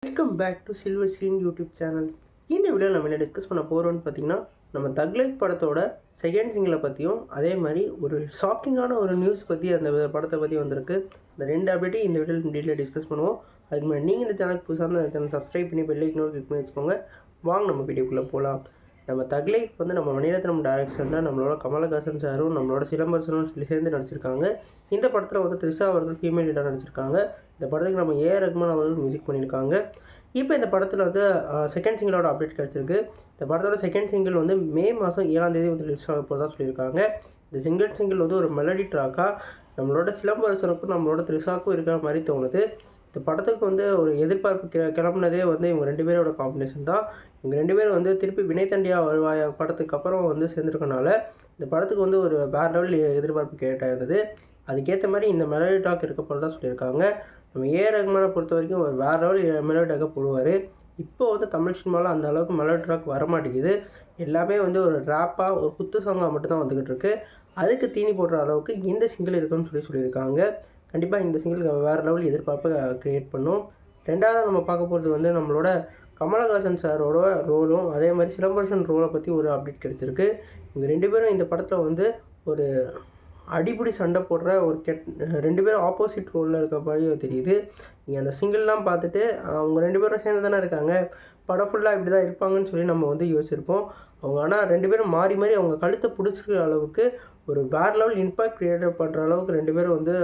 Welcome back to Silver Screen YouTube channel. இந்த வீடியோவில் நம்ம என்ன டிஸ்கஸ் பண்ண போகிறோம்னு பார்த்தீங்கன்னா, நம்ம தக் லைஃப் படத்தோட செகண்ட் சிங்கிளை பற்றியும் அதே மாதிரி ஒரு ஷாக்கிங்கான ஒரு நியூஸ் பற்றி அந்த படத்தை பற்றி வந்திருக்கு. இந்த ரெண்டு அப்டேட்டையும் இந்த வீடியோவில் டீட்டெயிலாக டிஸ்கஸ் பண்ணுவோம். அதுக்கு முன்னாடி நீங்கள் இந்த சேனலுக்கு புதுசாக இருந்தால் சேனல் சப்ஸ்கிரைப் பண்ணி பெல் ஐக்கன் கிளிக் பண்ணி வச்சுக்கோங்க. வாங்க நம்ம வீடியோக்குள்ளே போகலாம். நம்ம தக் லைஃப் வந்து நம்ம மணிரத்னம் டைரக்ஷனில் நம்மளோட கமலஹாசன் சாரும் நம்மளோட சிலம்பரசனும் சேர்ந்து நடிச்சிருக்காங்க. இந்த படத்தில் வந்து த்ரிஷா அவர்கள் ஃபீமேல் லீடாக நடிச்சிருக்காங்க. இந்த படத்துக்கு நம்ம ஏ ரஹ்மான் அவர்கள் மியூசிக் பண்ணியிருக்காங்க. இப்போ இந்த படத்தில் வந்து செகண்ட் சிங்கிளோட அப்டேட் கிடச்சிருக்கு. இந்த படத்தோட செகண்ட் சிங்கிள் வந்து மே மாதம் 7ஆம் தேதி வந்து ரிலீஸ் ஆக போகிறதா சொல்லியிருக்காங்க. இந்த சிங்கிள் வந்து ஒரு மெலடி ட்ராக்காக நம்மளோட சிலம்பரசனுக்கும் நம்மளோட த்ரிஷாக்கும் இருக்கிற மாதிரி தோணுது. இந்த படத்துக்கு வந்து ஒரு எதிர்பார்ப்பு கிளம்புனதே வந்து இவங்க ரெண்டு பேரோட காம்பினேஷன் தான். இவங்க ரெண்டு பேரும் வந்து திருப்பி வினைத்தண்டியா வருவாய படத்துக்கு அப்புறம் வந்து சேர்ந்துருக்கனால இந்த படத்துக்கு வந்து ஒரு வேறு லெவல் எதிர்பார்ப்பு கேட்டாயிருந்தது. அதுக்கேற்ற மாதிரி இந்த மெலடி ட்ராக் இருக்க போகிறதா சொல்லியிருக்காங்க. நம்ம ஏ ரஹ்மானை பொறுத்த வரைக்கும் ஒரு வேறு லெவல் மெலடி ட்ராக்கை போடுவார். இப்போ வந்து தமிழ் சினிமாவில் அந்த அளவுக்கு மெலடி ட்ராக் வரமாட்டேங்குது. எல்லாமே வந்து ஒரு ரேப்பாக ஒரு குத்து சாங்காக மட்டும்தான் வந்துக்கிட்டு இருக்கு. அதுக்கு தீனி போடுற அளவுக்கு இந்த சிங்கிள் இருக்குன்னு சொல்லியிருக்காங்க. கண்டிப்பாக இந்த சிங்கிள் வேறு லெவல் எதிர்பார்ப்பை க்ரியேட் பண்ணும். ரெண்டாவது நம்ம பார்க்க போகிறது வந்து நம்மளோட கமலஹாசன் சாரோட ரோலும் அதே மாதிரி சிலம்பரசன் ரோலை பற்றி ஒரு அப்டேட் கிடச்சிருக்கு. இவங்க ரெண்டு பேரும் இந்த படத்தில் வந்து ஒரு அடிப்படி சண்டை போடுற ஒரு ரெண்டு பேரும் ஆப்போசிட் ரோலில் இருக்க மாதிரி தெரியுது. நீங்கள் அந்த சிங்கிள்லாம் பார்த்துட்டு அவங்க ரெண்டு பேரும் சேர்ந்து தானே இருக்காங்க, படம் ஃபுல்லாக இப்படி தான் இருப்பாங்கன்னு சொல்லி நம்ம வந்து யோசிச்சிருப்போம். அவங்க ஆனால் ரெண்டு பேரும் மாறி மாறி அவங்க கழுத்தை பிடிச்சிக்கிற அளவுக்கு ஒரு வேறு லெவல் இம்பாக்ட் க்ரியேட் பண்ணுற அளவுக்கு ரெண்டு பேரும் வந்து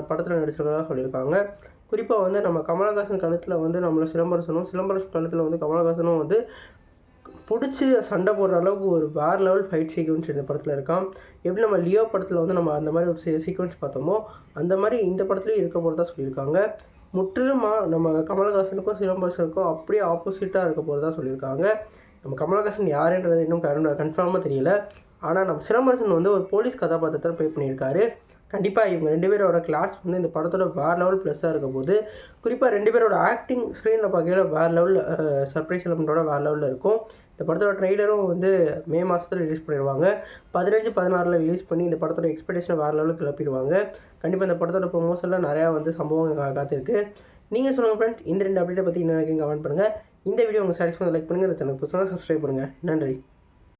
படத்தில் நடிச்சிருக்கிறதா சொல்லியிருக்காங்க. குறிப்பாக வந்து நம்ம கமலஹாசன் கழுத்தில் வந்து நம்மளோட சிலம்பரசன் கழுத்தில் வந்து கமலஹாசனும் வந்து பிடிச்சி சண்டை போடுற அளவுக்கு ஒரு வேறு லெவல் ஃபைட் சீக்வன்ஸ் இந்த படத்தில் இருக்கான். எப்படி நம்ம லியோ படத்தில் வந்து நம்ம அந்த மாதிரி ஒரு சீக்வன்ஸ் பார்த்தோமோ அந்த மாதிரி இந்த படத்துலேயும் இருக்க போகிறதா சொல்லியிருக்காங்க. முற்றிலுமாக நம்ம கமலஹாசனுக்கும் சிலம்பரசனுக்கும் அப்படியே ஆப்போசிட்டாக இருக்க போகிறதா சொல்லியிருக்காங்க. நம்ம கமலஹாசன் யாருன்றது இன்னும் கன்ஃபார்மாக தெரியல. ஆனால் நம்ம சிலம்பரசன் வந்து ஒரு போலீஸ் கதாபாத்திரத்தில் ப்ளே பண்ணியிருக்காரு. கண்டிப்பாக இவங்க ரெண்டு பேரோட கிளாஸ் வந்து இந்த படத்தோட வேறு லெவல் ப்ளஸ்ஸாக இருக்க போது. குறிப்பாக ரெண்டு பேரோட ஆக்டிங் ஸ்க்ரீனில் பார்க்கல வேறு லெவல் சர்ப்ரைஸ் எலமெண்ட்டோட வேறு லெவலில் இருக்கும். இந்த படத்தோட ட்ரெய்லரும் வந்து மே மாதத்தில் ரிலீஸ் பண்ணிடுவாங்க. 15-16 ரிலீஸ் பண்ணி இந்த படத்தோட எக்ஸ்பெக்டேஷனை வேறு லெவலுக்கு கிளப்பிடுவாங்க. கண்டிப்பாக இந்த படத்தோட ப்ரொமோஷனில் நிறையா வந்து சம்பவங்கள் காத்திருக்கு. நீங்கள் சொல்லுங்கள் ஃப்ரெண்ட்ஸ், இந்த ரெண்டு அப்டேட்டை பற்றி என்ன கமெண்ட் பண்ணுங்கள். இந்த வீடியோ உங்கள் சாட்டிஸ்ஃபை லைக் பண்ணுங்கள். இந்த சேனல் புதுசாக சப்ஸ்கிரைப் பண்ணுங்கள். நன்றி.